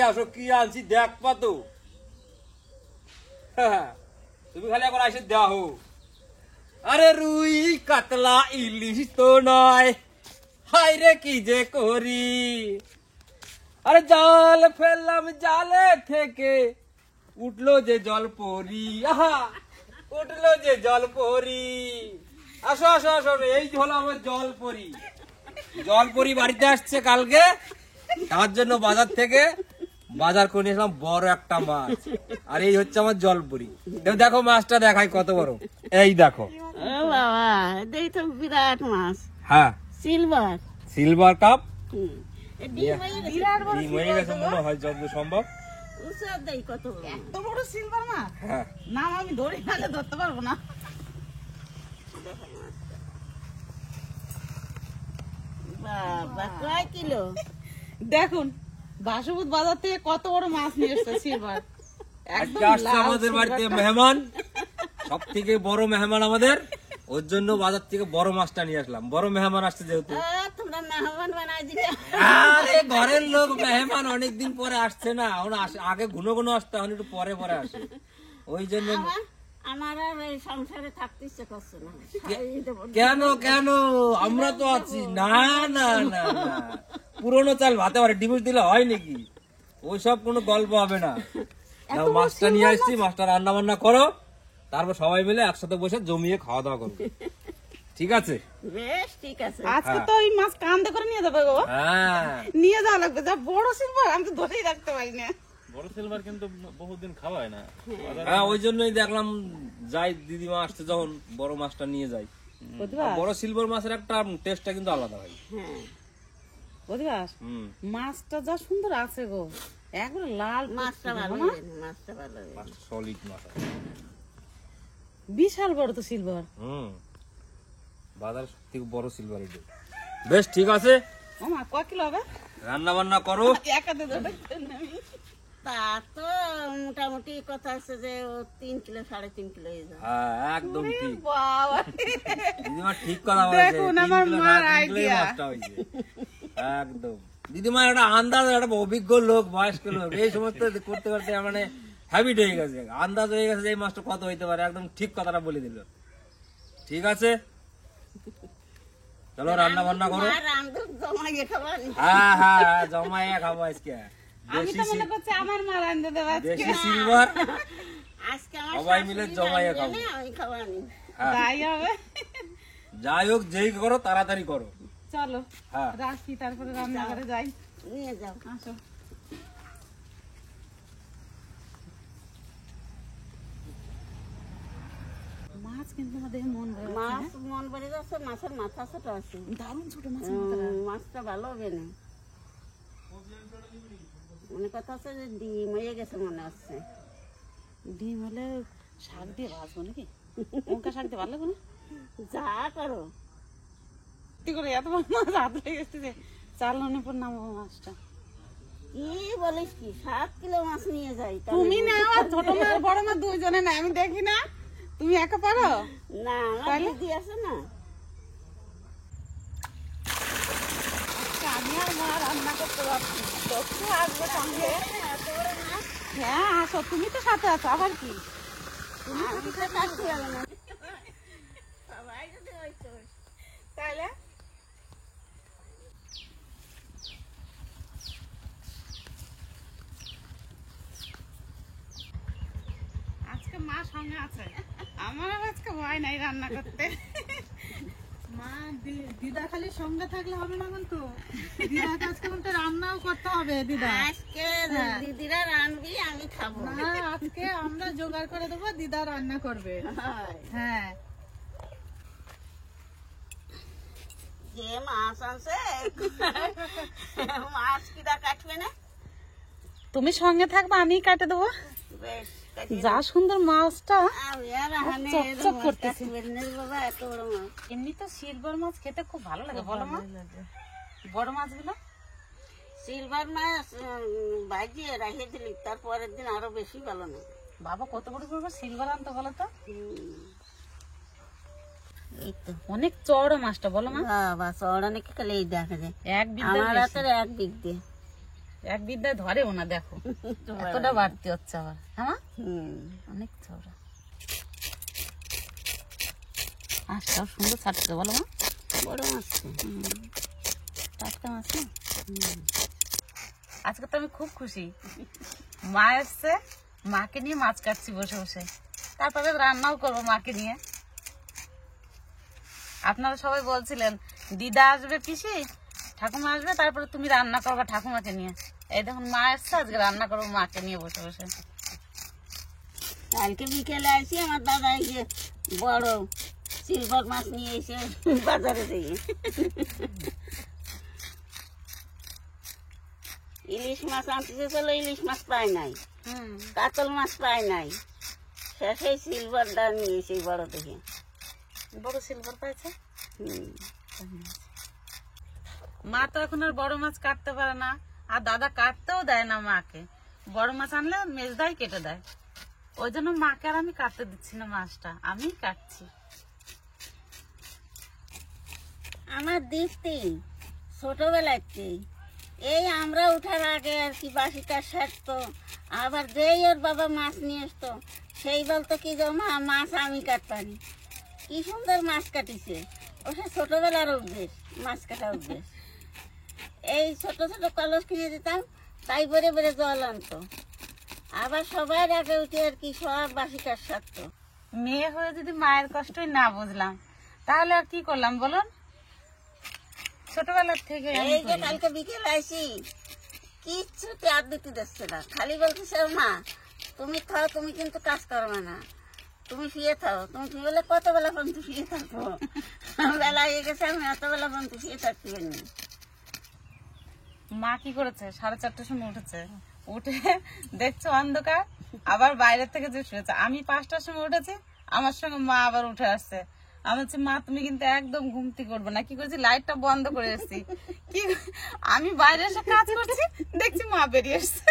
আসো কি আনছি দেখবা তো। তুমি খালি এখন আসে দেখো। আরে রুই কাতলা ইলিশ তো নয়, হাই রে কি যে করি। আরে জাল ফেললাম জালে থেকে উঠলো যে জল পরি, আহা উঠলো যে জল পরি। আসো আসো আসো, এই হলো আমার জল পরি। জল পরি বাড়িতে আসছে কালকে, তার জন্য বাজার থেকে বাজার করে নিয়েছিলাম বড় একটা মাছ। আর এই হচ্ছে আমার জলপুরি। দেখো মাছটা দেখাই কত বড়, এই দেখো। বাবা এই তো বিরাট মাছ। হ্যাঁ সিলভার সিলভার কাপ। বিরাট বড় হয়ে গেছে মনে হয় যতদূর সম্ভব। কত এত বড় সিলভার মাছ। হ্যাঁ নাম আমি ধরে নালে ধরতে পারবো না। বাবা কয় কিলো দেখুন, বাসুবুত বাজার থেকে কত বড় মাছ নিয়ে এসেছে সিলভার। আজকে আসছে আমাদের বাড়িতে মেহমান, সব থেকে বড় মেহমান আমাদের, ওর জন্য বাজার থেকে বড় মাছটা নিয়ে আসলাম। বড় মেহমান আসছে যেহেতু। তোমরা মেহমান বানাই দিলে। আরে ঘরের লোক মেহমান অনেকদিন পরে আসছে না, আগে ঘন ঘন আসতে, এখন একটু পরে পরে আসে, ওই জন্য। আমার আর এই সংসারে থাকতে ইচ্ছে করছে না। কেন কেন, আমরা তো আছি। না না না না, পুরোনো চাল ভাতে পারে ডিমুজ দিলে হয় নাকি? ওইসব কোনো গল্প হবে না। মাছটা নিয়ে আসছি, মাছটা রান্না বান্না করো, তারপর সবাই মিলে একসাথে বসে জমিয়ে খাওয়া দাওয়া করবো। ঠিক আছে? বেশ ঠিক আছে। আজকে তো এই মাছ কান্দে করে নিয়ে যাবে গো। হ্যাঁ নিয়ে যাওয়া লাগবে। যা বড় সিলভার আমি তো ধরেই রাখতে পারি না। বড় সিলভার কিন্তু বহুদিন খাওয়া হয় না। হ্যাঁ, ওই জন্যই দেখলাম যাই দিদিমা আসছে যখন বড় মাছটা নিয়ে যাই। বড় সিলভার মাছের একটা টেস্টটা কিন্তু আলাদা হয়। হ্যাঁ বুঝবাস, মাছটা যা সুন্দর আছে গো, একবারে লাল। মাছটা ভালো, মাছটা ভালো, সলিড মাছ, বিশাল বড় তো সিলভার। বাজার থেকে বড় সিলভার এটা। বেশ ঠিক আছে, মামা কয় কিলো হবে? রান্না বান্না করো। তা তো মোটামুটি কথা আছে যে 3 কিলো 3.5 কিলো হয়ে যাবে। হ্যাঁ একদম ঠিক, বাবা দিদিমা ঠিক কথা বলেছে। দেখুন আমার মার আইডিয়া একদম। দিদিমা একটা আন্দাজ, একটা অভিজ্ঞ লোক, বয়স্ক লোক, এই সমস্ত করতে করতে মানে হ্যাবিট হয়ে গেছে, আন্দাজ হয়ে গেছে যে এই মাছটা কত হইতে পারে। একদম ঠিক কথাটা বলে দিল। ঠিক আছে, চলো রান্না বান্না করো। হ্যাঁ হ্যাঁ জমাইয়া খাবো আজকে। আমি তো মনে করছি আমার মা রান্না দেবে আজকে। দেশি সিলভার আজকে আমার সবাই মিলে জমাইয়া খাবো। আমি খাওয়ানি। হ্যাঁ তাই হবে। যাই হোক, যেই করো তাড়াতাড়ি করো। চলো হ্যাঁ রাখি, তারপরে রান্না করে যাই। নিয়ে যাও, আসো। মাছ কিন্তু আমাদের মাছ মন ভরে যাচ্ছে। মাছের মাথা ছোট আছে, দারুণ ছোট মাছ। মাছটা ভালো হবে না, মনে কথা আছে যে ডিম হয়ে গেছে মনে হচ্ছে। ডিম হলে শাক দিয়ে ভাজবো নাকি? লঙ্কা শাক দিয়ে ভালো লাগবে না? যা করো করে, এত বড় মাছ হাত লেগে গেছে। চালানোর পর নামাবো মাছটা। কি বলিস কি, 7 কিলো মাছ নিয়ে যাই? তুমি না, ছোট মাছ বড় মাছ দুইজনে না, আমি দেখি না। তুমি একা পারো না? দিদি আছে না। আমি আর মা রান্না করতে পারছি, আসবে সঙ্গে। হ্যাঁ আসো, তুমি তো সাথে আছো, আবার কি? তাহলে আজকে মা সঙ্গে আছে, আমার আজকে ভয় নাই রান্না করতে। মা দিদা খালি সঙ্গে থাকলে হবে না, কিন্তু দিদাকে আজকে কিন্তু রান্নাও করতে হবে। দিদা আজকে দিদিরা রান্নবি, আমি খাবো না। আজকে আমরা জোগাড় করে দেবো, দিদা রান্না করবে। হ্যাঁ, যে মাছ আছে মাছ কিরা কাটবে না? তুমি সঙ্গে থাকবে, আমি কাটে দেবো। যা সুন্দর মাছটা চকচক করতেছে। এমনি তো সিলভার মাছ খেতে খুব ভালো লাগে, বলো মা? বড় মাছগুলো সিলভার মাছ ভাজিয়ে রেখে দিলি, তারপরের দিন আরো বেশি ভালো না। বাবা কত বড় বড় সিলভার আনতো বলো তো? অনেক চওড়া মাছটা, বলো মা? বাবা চওড়া নাকি খালি এই দেখা যায়। এক বিঘ, আমার হাতের 1 বিঘ দিয়ে এক বিদ্যায় ধরেও না, দেখো এতটা বাড়তি হচ্ছে আবার। হ্যাঁ অনেক চওড়া। মাছটাও সুন্দর ছাড়ছে বলো মা, বড় মাছ তো। টাটকা মাছ না। আজকে তো আমি খুব খুশি, মা এসছে, মাকে নিয়ে মাছ কাটছি বসে বসে, তারপরে রান্নাও করবো মাকে নিয়ে। আপনারা সবাই বলছিলেন দিদা আসবে, পিসি ঠাকুমা আসবে, তারপরে তুমি রান্না করবা ঠাকুমাকে নিয়ে। এই দেখুন মা এসছে, আজকে রান্না করবো মাকে নিয়ে বসে বসে। কালকে বিকেলে আসি আমার দাদা এই যে বড় সিলভার মাছ নিয়ে এসে বাজারে থেকে ইলিশ মাছ আনতে চলো, ইলিশ মাছ পায় নাই, কাতল মাছ পায় নাই, শেষে সিলভারটা নিয়ে এসে বড় দেখে। বড় সিলভার পাইছে। হুম। মা তো এখন আর বড় মাছ কাটতে পারে না, আর দাদা কাটতেও দেয় না মাকে। বড় মাছ আনলে মেজদাই কেটে দেয়, ওই জন্য মাকে আর আমি কাটতে দিচ্ছি না, মাছটা আমি কাটছি। আমার দীপ্তি ছোটবেলাতে এই আমরা উঠার আগে আর কি বাসিটা সারতো, আবার যেই ওর বাবা মাছ নিয়ে আসতো সেই বলতো কি যে মা মাছ আমি কাটপারি। কি সুন্দর মাছ কাটিছে, ওসে ছোটবেলার অভ্যেস, মাছ কাটা অভ্যেস। এই ছোট ছোট কলস কিনে দিতাম, তাই বেড়ে বেড়ে জল আনতো, আবার সবার আগে উঠে আর কি সব বাসি কাঠ সারতো। মেয়ে হয়ে যদি মায়ের কষ্টই না বুঝলাম, তাহলে আর কি করলাম বলুন? ছোটবেলার থেকে এই যে কালকে বিকেলে আসি, কিচ্ছু ত্যাগ দিতে দিচ্ছে না, খালি বলতেছে মা তুমি খাও, তুমি কিন্তু কাজ করবে না, তুমি শুয়ে থাও। তুমি বলে কত বেলা পর্যন্ত শুয়ে থাকবো, বেলা হয়ে গেছে, আমি এত বেলা পর্যন্ত শুয়ে থাকতে পারিনি। মা কি করেছে, 4:30টার সময় উঠেছে, উঠে দেখছো অন্ধকার, আবার বাইরে থেকে যে শুয়েছে। আমি 5টার সময় উঠেছি, আমার সঙ্গে মা আবার উঠে আসছে। আমি বলছি মা তুমি কিন্তু একদম ঘুমতি করবে না। কি করেছি, লাইটটা বন্ধ করে এসেছি, কি আমি বাইরে এসে কাজ করছি, দেখছি মা বেরিয়ে এসছে।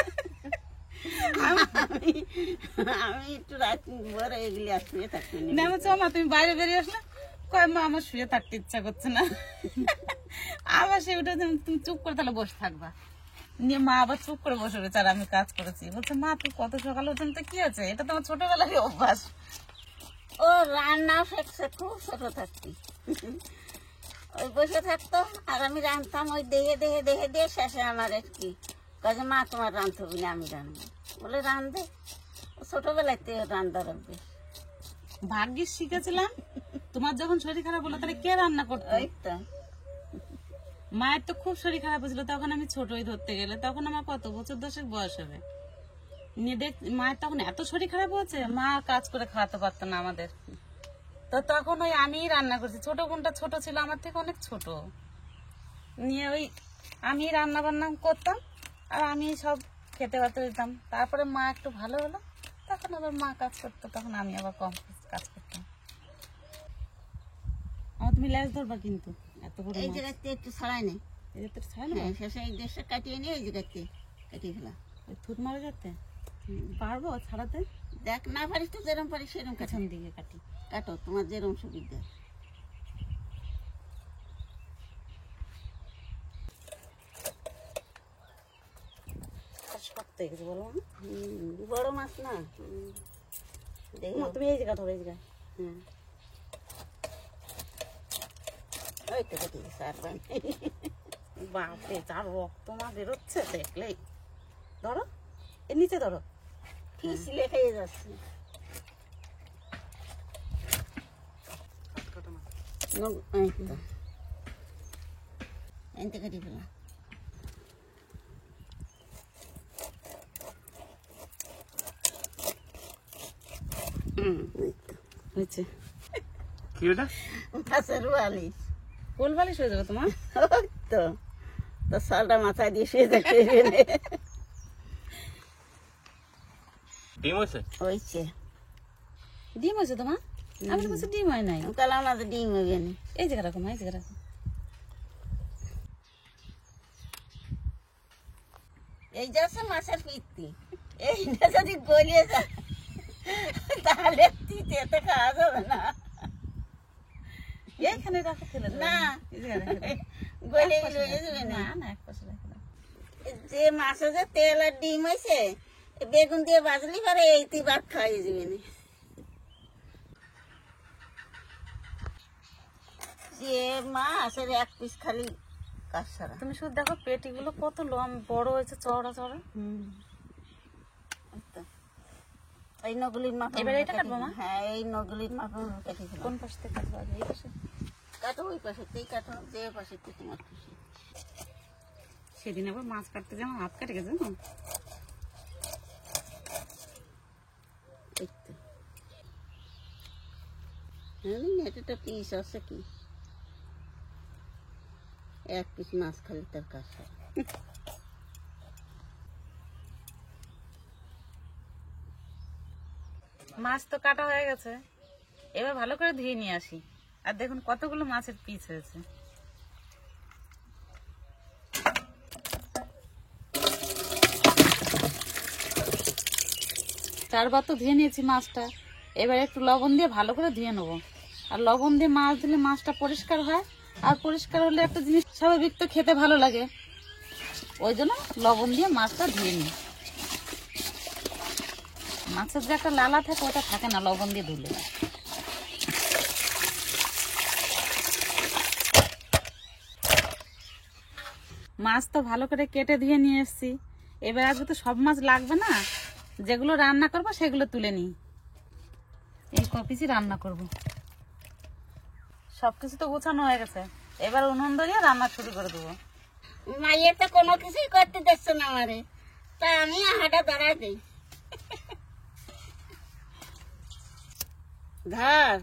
আমি একটু রাত ভরে এগুলি আর শুয়ে থাকতে না বলছো মা তুমি বাইরে বেরিয়ে আসলে, কয় মা আমার শুয়ে থাকতে ইচ্ছা করছে না। আবার সে উঠে তুমি চুপ করে তাহলে বসে থাকবা, নিয়ে মা আবার চুপ করে বসে রয়েছে, আর আমি কাজ করেছি। বলছে মা তুই কত সকালে উঠেন তো কি আছে, এটা তোমার ছোটবেলারই অভ্যাস। ও রান্না শেখছে খুব ছোট থাকতি, ওই বসে থাকতো আর আমি রাঁধতাম, ওই দেখে দেখে দেখে দিয়ে শেষে আমার কি কাজে মা তোমার রাঁধতে হবে না, আমি রাঁধবো বলে রাঁধে। ছোটবেলাতে রান্নার অভ্যেস। ভাগ্যিস শিখেছিলাম, তোমার যখন শরীর খারাপ হলো তাহলে কে রান্না করতো? ওই তো মায়ের তো খুব শরীর খারাপ হয়েছিল, তখন আমি ছোটই ধরতে গেলে, তখন আমার কত বছর 10 বয়স হবে। নিয়ে দেখ মায়ের তখন এত শরীর খারাপ হয়েছে, মা আর কাজ করে খাওয়াতে পারতো না আমাদের। তো তখন ওই আমিই রান্না করছি, ছোট বোনটা ছোট ছিল আমার থেকে অনেক ছোট, নিয়ে ওই আমি রান্না বান্না করতাম, আর আমি সব খেতে বাতে দিতাম। তারপরে মা একটু ভালো হলো, তখন আবার মা কাজ করতো, তখন আমি আবার কম কাজ করতাম। আমার তুমি ল্যাস ধরবা কিন্তু, এত বড় এই মাছ। জায়গাতে একটু ছড়াই নেই, এটা তো ছাড় না, হ্যাঁ শেষে এই দেশটা কাটিয়ে নিয়ে এই জায়গাতে কাটিয়ে ফেলা। ওই থুত মারা যাতে পারবো ছাড়াতে। দেখ না পারিস তো যেরকম পারিস সেরকম কাটো, পেছন দিকে কাটি। কাটো তোমার যেরকম সুবিধা। শক্ত হয়ে গেছে বলো। বড় মাছ না, দেখো তুমি এই জায়গা ধরো, এই জায়গায়। হ্যাঁ ওই তো কাটিয়ে গেছে আর পাই নাই। বাপরে যা রক্ত মা বেরোচ্ছে দেখলেই। ধরো এর নিচে ধরো। ফিসলে খেয়ে যাচ্ছে। এই তো এনতে কাটি ফেলা। হয়েছে কি ওটা? মাছের বালিশ। কোল বালিশ হয়ে যাবে তোমার। ওই তো তো সালটা মাথায় দিয়ে শুয়ে থাকতে ডিম হয়েছে? হয়েছে। ডিম হয়েছে তোমার? আমি তো বলছি ডিম হয় নাই। তাহলে আমাদের ডিম হবে না। এই জায়গা রাখো মা, এই জায়গা রাখো। এই যাচ্ছে মাছের পিত্তি, এইটা যদি গলিয়ে যায় তাহলে তিতে খাওয়া যাবে না। এইখানে রাখো ফেলে দেবে। না এই জায়গায় রাখো। গলে গলে যাবে না। না না এক পাশে রাখো না। যে মাছে যে তেল আর ডিম হয়েছে বেগুন দিয়ে বাজলি পরে এই তুই ভাত খাওয়াই যাবি না। যে মাছের এক পিস খালি কাজ সারা। তুমি শুধু দেখো পেটিগুলো কত বড় হয়েছে, চওড়া চওড়া। এই নগুলির মাপা এবার এটা কাটবো মা? হ্যাঁ এই নগুলির মাপা কেটেছিল। কোন পাশ থেকে কাটবো? আগে এই পাশে। কাটো ওই পাশেতেই কাটো, যে পাশেতে তোমার খুশি। সেদিন আবার মাছ কাটতে যেমন হাত কেটে গেছে না। এই তো এটা পিস আছে কি, এক পিস মাছ খালি তার কাজ সারা। মাছ তো কাটা হয়ে গেছে, এবার ভালো করে ধুয়ে নিয়ে আসি। আর দেখুন কতগুলো মাছের পিস হয়েছে। চারবার তো ধুয়ে নিয়েছি মাছটা, এবার একটু লবণ দিয়ে ভালো করে ধুয়ে নেবো। আর লবণ দিয়ে মাছ দিলে মাছটা পরিষ্কার হয়, আর পরিষ্কার হলে একটা জিনিস স্বাভাবিক তো খেতে ভালো লাগে, ওই জন্য লবণ দিয়ে মাছটা ধুয়ে নিই। মাছের যে একটা লালা থাকে ওটা থাকে না লবণ দিয়ে ধুলে। মাছ তো ভালো করে কেটে ধুয়ে নিয়ে এসেছি, এবার আজকে তো সব মাছ লাগবে না, যেগুলো রান্না করবো সেগুলো তুলে নিই। এই কপিসই রান্না করব। সবকিছু তো গোছানো হয়ে গেছে, এবার উনুন ধরিয়ে রান্না শুরু করে দেবো। মাইয়ের তো কোনো কিছুই করতে দিচ্ছে না আমারে, তা আমি হাঁটা দাঁড়াই দিই। ধর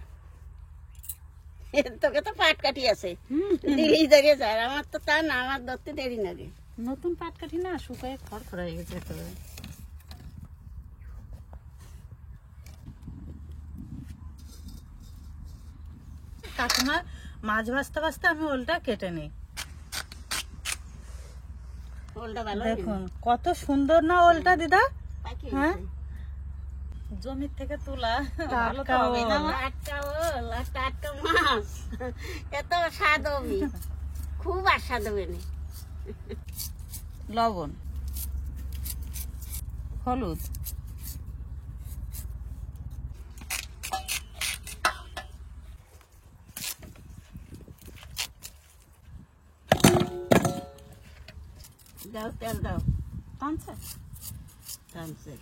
তোকে তো পাট কাটি আছে, দিলি দেখে যায়, আমার তো তা না, আমার ধরতে দেরি লাগে। নতুন পাট কাঠি না, শুকায় খড়খড় হয়ে গেছে একেবারে। কাকিমার মাছ ভাজতে ভাজতে আমি ওলটা কেটে নিই। ওলটা ভালো দেখুন কত সুন্দর না ওলটা দিদা। পাকি হ্যাঁ জমির থেকে তোলা, ভালো তো টাটকা হবেই না মা? টাটকা ওল আর টাটকা মাছ, এত স্বাদ হবে, খুব আস্বাদ হবে না। লবণ, হলুদ, দাও তেল দাও, টানছে টানছে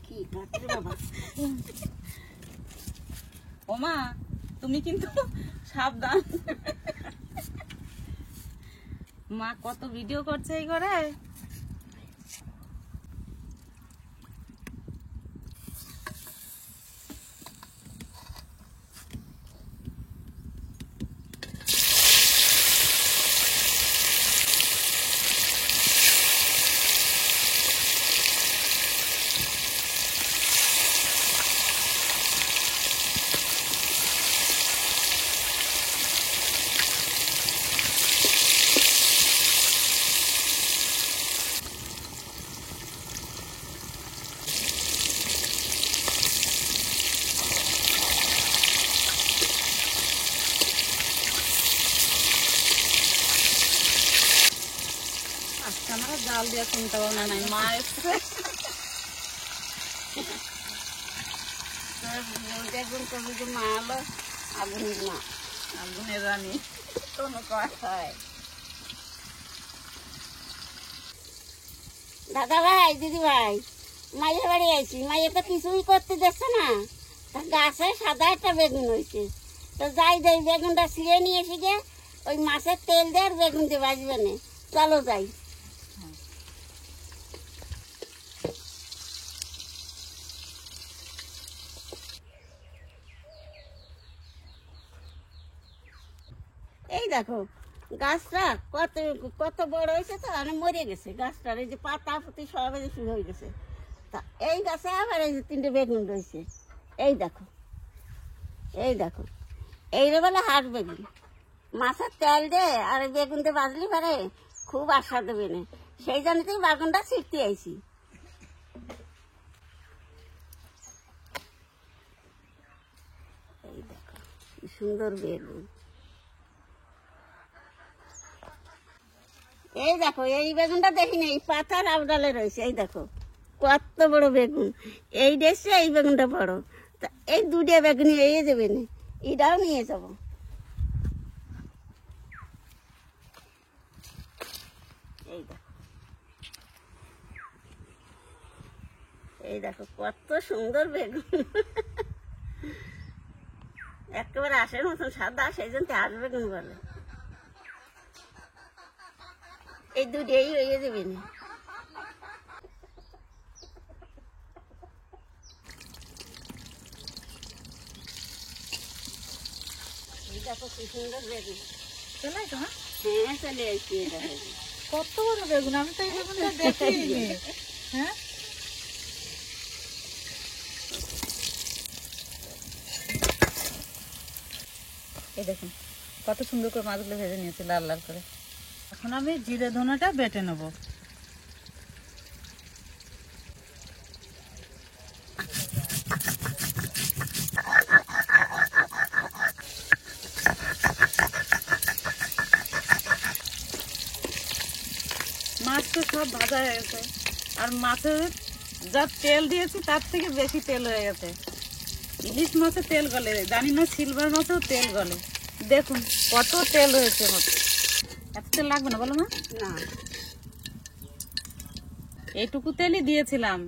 কি কাটরে বাবা। ওমা তুমি কিন্তু সাবধান, মা কত ভিডিও করছে এই করে। আজকে আমার জাল দিয়ে চিন্তা ভাবনা নাই, মা এসছে। দেখবেন কবি যে মা আলো আগুনের মা, আগুনের রানী কোনো কথা হয়। দাদা ভাই দিদি ভাই, মায়ের বাড়ি আইছি, মায়ের তো কিছুই করতে দেখছে না, তা গাছে সাদা একটা বেগুন হয়েছে, তো যাই যাই বেগুনটা ছিঁড়ে নিয়ে এসে গিয়ে ওই মাছের তেল দিয়ে আর বেগুন দিয়ে বাজবে না, চলো যাই। এই দেখো গাছটা কত কত বড় হয়েছে, তো মানে মরে গেছে গাছটার, এই যে পাতা পুতি সব এই যে শুরু হয়ে গেছে, তা এই গাছে আবার এই যে 3টে বেগুন রয়েছে, এই দেখো এই দেখো, এই রে বলে হাঁস বেগুন, মাছের তেল দে আর বেগুন দিয়ে বাজলি পারে খুব আশা দেবে না, সেই জন্য তুই বেগুনটা ছিটতে আইছি। এই দেখো কি সুন্দর বেগুন, এই দেখো এই বেগুনটা দেখিনি, এই পাতার আবডালে রয়েছে। এই দেখো কত বড় বেগুন, এই দেশে এই বেগুনটা বড়। তা এই দুটো বেগুন নিয়ে যাবে না, এটাও নিয়ে যাবো। এই দেখো, এই দেখো কত সুন্দর বেগুন, একেবারে আশের মতন সাদা, সেই জন্য আশ বেগুন বলে। এই দুটোই হয়ে যাবে না। এই দেখো কি সুন্দর বেগুন। চলে আসো। হ্যাঁ চলে আসছি। এই দেখো কত বড় বেগুন, আমি তো এই বেগুনটা দেখিনি। হ্যাঁ এই দেখুন কত সুন্দর করে মাছগুলো ভেজে নিয়েছি লাল লাল করে। এখন আমি জিরে ধনেটা বেটে নেব। মাছ তো সব ভাজা হয়ে গেছে, আর মাছের যা তেল দিয়েছি তার থেকে বেশি তেল হয়ে গেছে। ইলিশ মাছের তেল গলে, জানি না সিলভার মাছেও তেল গলে। দেখুন কত তেল হয়েছে মাছ। এত তেল লাগবে না বলো মা? না, এইটুকু তেলই দিয়েছিলাম,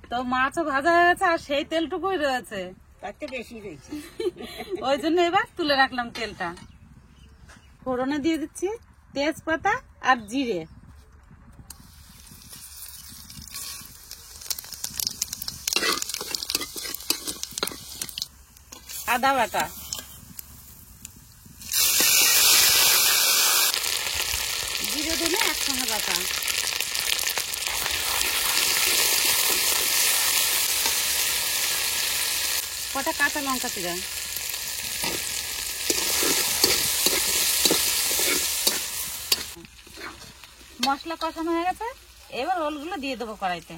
তো মাছও ভাজা হয়ে গেছে আর সেই তেলটুকুই রয়েছে, তার থেকে বেশি রয়েছে। ওই জন্য এবার তুলে রাখলাম তেলটা। ফোড়নে দিয়ে দিচ্ছি তেজপাতা আর জিরে, আদা বাটা, জিরে ধনে একসঙ্গে বাটা, কটা কাঁচা লঙ্কা চিরা, মশলা কষানো হয়ে গেছে, এবার ওলগুলো দিয়ে দেবো কড়াইতে।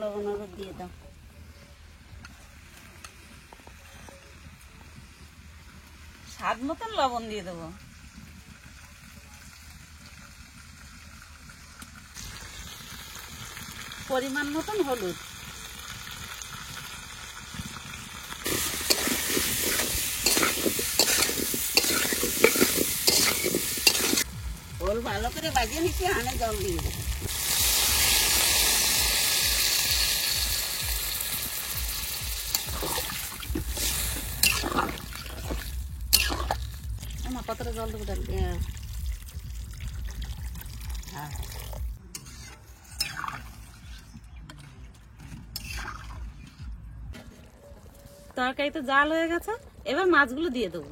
লবণ হলুদ দিয়ে দাও। স্বাদ মতন লবণ দিয়ে দেবো। পরিমাণ মতন হলুদ, ওল ভালো করে বাজিয়ে নিচ্ছি, আনে জল দিয়ে দেবো। আমার কতটা জল দেবো ডাল? হ্যাঁ, তরকারি তো জাল হয়ে গেছে, এবার মাছগুলো দিয়ে দেবো।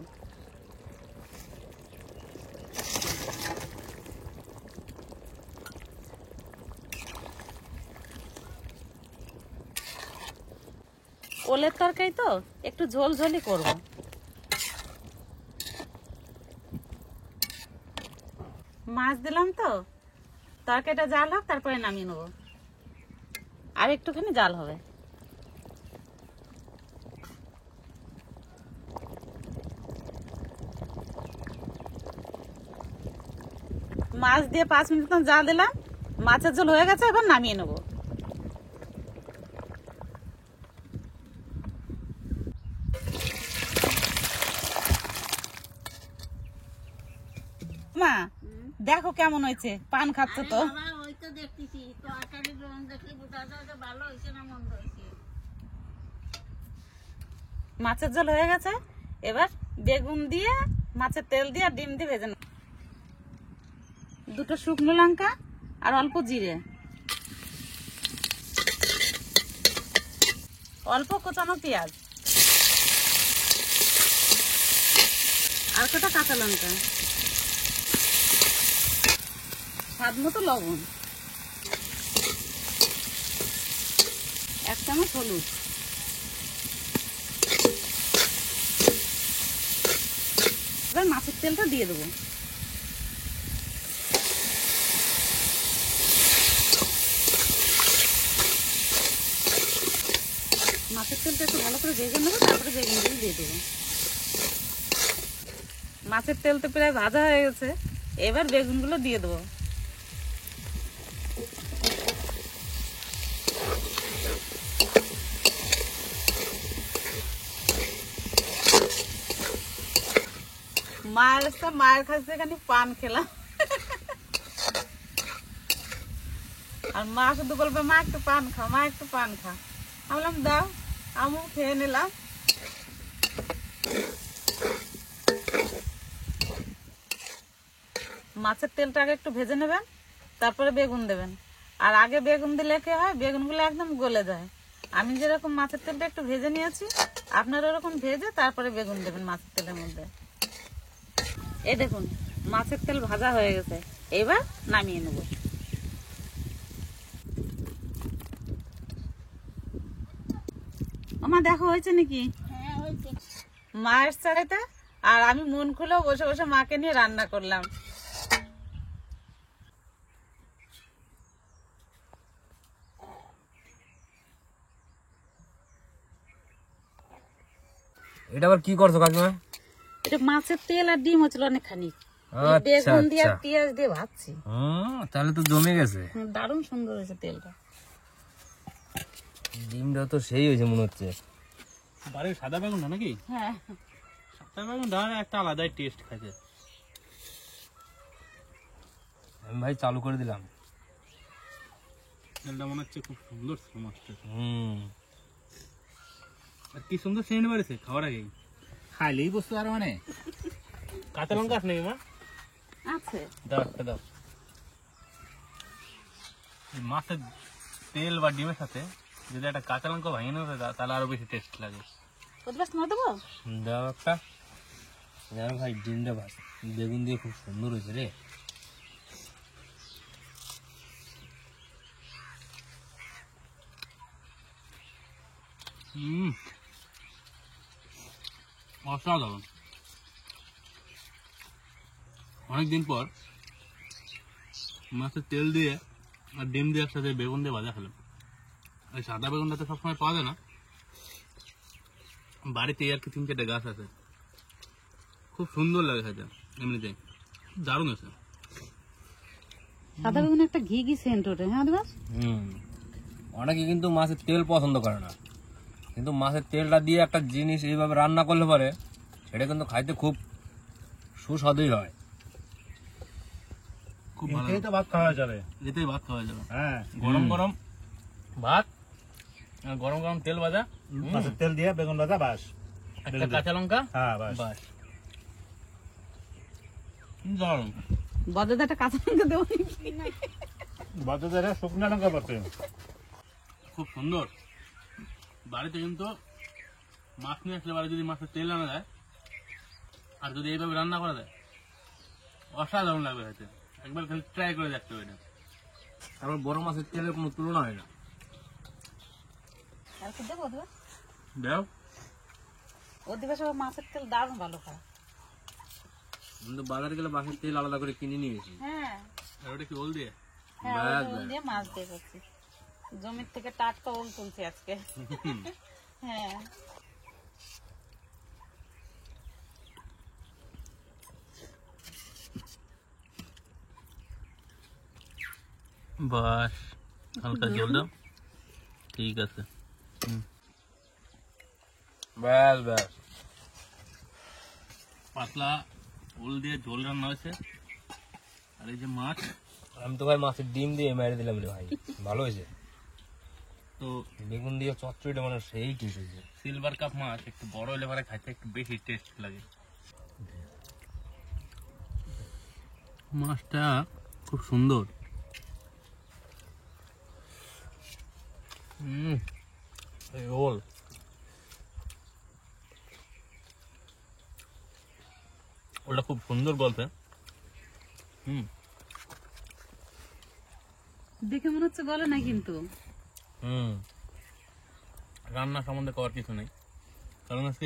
ওলের তরকারি তো একটু ঝোল ঝোলই করবো। মাছ দিলাম তো, তরকারিটা জাল হোক, তারপরে নামিয়ে নেবো। আর একটুখানি জাল হবে। মাছ দিয়ে 5 মিনিট মতন জাল দিলাম, মাছের ঝোল হয়ে গেছে, এবার নামিয়ে নেবো। মা দেখো কেমন হয়েছে, পান খাচ্ছে তো। বাবা ওই তো দেখতেছি তরকারি দেখি বোঝা যায় যে ভালো হয়েছে না মন্দ হয়েছে। মাছের ঝোল হয়ে গেছে, এবার বেগুন দিয়ে মাছের তেল দিয়ে আর ডিম দিয়ে ভেজে নেব। 2টো শুকনো লঙ্কা আর অল্প জিরে, অল্প কোচানো পেঁয়াজ, আর কটা কাঁচা লঙ্কা, স্বাদ মতো লবণ, 1 চামচ হলুদ, এবার মাছের তেলটা দিয়ে দেবো। মাছের তেলটা একটু ভালো করে ভেজে নেবো, তারপরে বেগুনগুলো দিয়ে দেবো। মাছের তেল তো প্রায় ভাজা হয়ে গেছে, এবার বেগুনগুলো দিয়ে দেবো। মায়ের কাছ থেকে খানি পান খেলাম, আর মা শুধু বলবে মা একটু পান খা, মা একটু পান খা। আমি বললাম দাও, আমিও খেয়ে নিলাম। মাছের তেলটা আগে একটু ভেজে নেবেন, তারপরে বেগুন দেবেন। আর আগে বেগুন দিলে কি হয়, বেগুনগুলো একদম গলে যায়। আমি যেরকম মাছের তেলটা একটু ভেজে নিয়েছি, আপনারা ওরকম ভেজে তারপরে বেগুন দেবেন মাছের তেলের মধ্যে। এই দেখুন মাছের তেল ভাজা হয়ে গেছে, এবার নামিয়ে নেব। আমার দেখো হয়েছে নাকি হ্যাঁ হয়েছে। মায়ের ছাড়াতে, আর আমি মন খুলেও বসে বসে মাকে নিয়ে রান্না করলাম। এটা আবার কি করছো কাকিমা? এটা মাছের তেল আর ডিম হচ্ছিল অনেকখানি, আচ্ছা বেগুন দিয়ে আর আচ্ছা, পেঁয়াজ দিয়ে ভাজছি। তাহলে তো জমে গেছে। দারুণ সুন্দর হয়েছে তেলটা। ডিমটা তো সেই হয়েছে মনে হচ্ছে। বাড়ির সাদা বেগুনটা নাকি? হ্যাঁ, সাদা বেগুনটা একটা আলাদাই টেস্ট খাইছে। আমি ভাই চালু করে দিলাম। তেলটা মনে হচ্ছে খুব সুন্দর ছিল মাছটা। হুম, আর কি সুন্দর সেন্ট বাড়িছে খাওয়ার আগেই। খাইলেই বস্তু আর মানে কাঁচা লঙ্কা আছে নাকি মা? আছে। দাও একটা দাও। এই মাছের তেল বা ডিমের সাথে যদি একটা কাঁচা লঙ্কা ভাঙিয়ে নেবে তাহলে আরো বেশি টেস্ট লাগে। প্রতিবাস তোমার দেবো। দাও একটা। জানো ভাই ডিমটা ভাজ বেগুন দিয়ে খুব সুন্দর হয়েছে রে। অসাধারণ। অনেকদিন পর মাছের তেল দিয়ে আর ডিম দিয়ে একসাথে বেগুন দিয়ে ভাজা খেলাম। এই সাদা বেগুনটা তো সবসময় পাওয়া যায় না, বাড়িতে আর কি 3-4টে গাছ আছে, খুব সুন্দর লাগে খেতে এমনিতে, দারুণ আছে। সাদা বেগুন একটা ঘি ঘি সেন্ট ওঠে। হ্যাঁ দিবাস। অনেকে কিন্তু মাছের তেল পছন্দ করে না, কিন্তু মাছের তেলটা দিয়ে একটা জিনিস এইভাবে রান্না করলে পরে সেটা কিন্তু খাইতে খুব সুস্বাদুই হয়। খুব ভালো, এটাই তো ভাত খাওয়া যাবে। এতেই ভাত খাওয়া যাবে। হ্যাঁ, গরম গরম ভাত আর গরম গরম তেল ভাজা, মাছের তেল দিয়ে বেগুন ভাজা, বাস। একটা কাঁচা লঙ্কা, হ্যাঁ, বাস। বাস, দারুণ। বদাতে একটা কাঁচা লঙ্কা দেবো নাকি? বাজারে শুকনো লঙ্কা পাচ্ছে। খুব সুন্দর। বাড়িতে কিন্তু মাছ নিয়ে আসলে বাড়ি যদি মাছের তেল আনা যায় আর যদি এইভাবে রান্না করা যায় অসাধারণ লাগবে খেতে। একবার খালি ট্রাই করে দেখতে হবে এটা। তারপর বড় মাছের তেলের কোনো তুলনা হয় না। আর কি দেবো দিবাস? দেও ও দিবাস আবার মাছের তেল দারুণ ভালো খায়। কিন্তু বাজারে গেলে মাছের তেল আলাদা করে কিনে নিয়ে গেছি। হ্যাঁ আর ওটা কি ওল দিয়ে? হ্যাঁ, ব্যাস, ওই ওল দিয়ে মাছ দিয়ে করছি। জমির থেকে টাটকা ওল তুলছি আজকে। হ্যাঁ, বাস, হালকা জল দাও, ঠিক আছে। ব্যাস ব্যাস, পাতলা ওল দিয়ে ঝোল রান্না হয়েছে। আর এই যে মাছ, আমি তো ভাই মাছের ডিম দিয়ে মেরে দিলাম রে ভাই, ভালো হয়েছে। তো বেগুন দিয়ে চচ্চড়িটা মানে সেই টেস্ট হয়েছে। সিলভার কাপ মাছ একটু বড় হলে পরে খাইতে একটু বেশি টেস্ট লাগে। মাছটা খুব সুন্দর। এই ওল ওটা খুব সুন্দর বলতে। দেখে মনে হচ্ছে গলে না কিন্তু। রান্না সম্বন্ধে করার কিছু নেই, কারণ হচ্ছে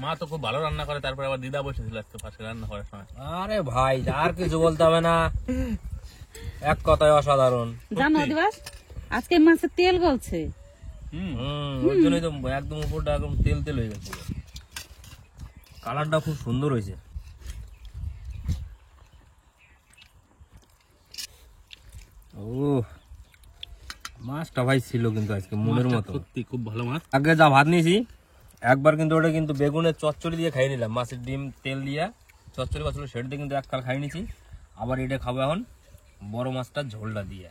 মা তো খুব ভালো রান্না করে, তারপরে আবার দিদা বসেছিল আজকে পাশে রান্না করার সময়। আরে ভাই আর কিছু বলতে হবে না, এক কথায় অসাধারণ। জানো দিবাস, আজকে মাছের তেল গলছে, ওই জন্যই তো একদম উপরটা একদম তেল তেল হয়ে গেছে। কালারটা খুব সুন্দর হয়েছে। ও মাছটা ভাই ছিল কিন্তু আজকে মনের মতো। সত্যি খুব ভালো মাছ। আগে যা ভাত নিয়েছি একবার কিন্তু ওটা কিন্তু বেগুনের চচ্চড়ি দিয়ে খাইয়ে নিলাম, মাছের ডিম তেল দিয়ে চচ্চড়ি করছিল সেটা দিয়ে কিন্তু এককাল খাইয়ে নিয়েছি। আবার এটা খাবো এখন বড় মাছটা ঝোলটা দিয়ে,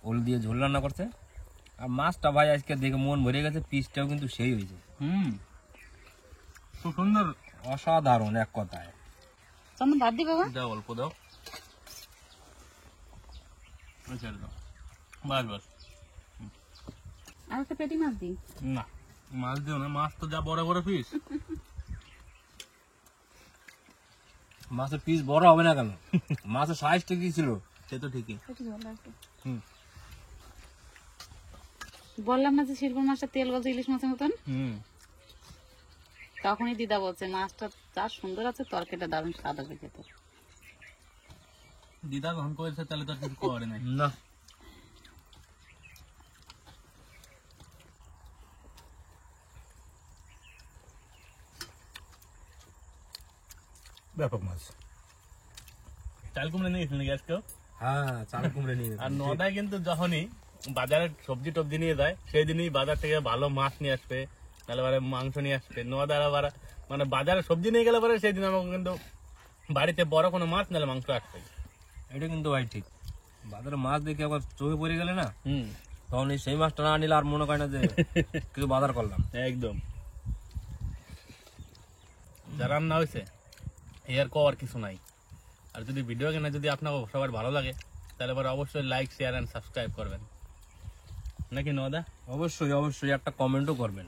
ওল দিয়ে ঝোল রান্না করছে। আর মাছটা ভাই আজকে দেখে মন ভরে গেছে, পিসটাও কিন্তু সেই হয়েছে, খুব সুন্দর। অসাধারণ এক কথায়। চন্দন ভাত দি বাবা। দাও অল্প দাও, ওই ছেড়ে দাও, বাস বাস। আর একটা পেটি মাছ দি। না মাছ দিও না, মাছ তো যা বড় বড় পিস। মাছের পিস বড় হবে না কেন, মাছের সাইজটা কি ছিল? সে তো ঠিকই। পেটি ভালো আছে। হুম। বললাম না যে শিল্প মাছটা তেল বলছে ইলিশ মাছের মতন, তখনই দিদা বলছে মাছটা যা সুন্দর আছে, তরকারিটা দারুণ স্বাদ হবে খেতে। দিদা গ্রহণ করেছে তাহলে তো আর কিছু করে নাই। না ব্যাপক মাছ। চাল কুমড়ে নিয়ে গেছিল নাকি আজকেও? হ্যাঁ চাল কুমড়ে নিয়ে আর নদায় কিন্তু যখনই বাজারে সবজি টবজি নিয়ে যায় সেই দিনই বাজার থেকে ভালো মাছ নিয়ে আসবে, তাহলে পরে মাংস নিয়ে আসবে। নদার আবার মানে বাজারে সবজি নিয়ে গেলে পরে সেই দিন আমাকে কিন্তু বাড়িতে বড় কোনো মাছ নাহলে মাংস আসবে। এটা কিন্তু ভাই ঠিক, বাজারে মাছ দেখে আবার চোখে পড়ে গেলে না, হুম, তখন এই সেই মাছটা না নিলে আর মনে করে না যে কিছু বাজার করলাম। একদম যা রান্না হয়েছে এর কর কিছু নাই। আর যদি ভিডিও কেনা যদি আপনার সবার ভালো লাগে তাহলে পরে অবশ্যই লাইক শেয়ার এন্ড সাবস্ক্রাইব করবেন নাকি নদা? অবশ্যই অবশ্যই একটা কমেন্টও করবেন।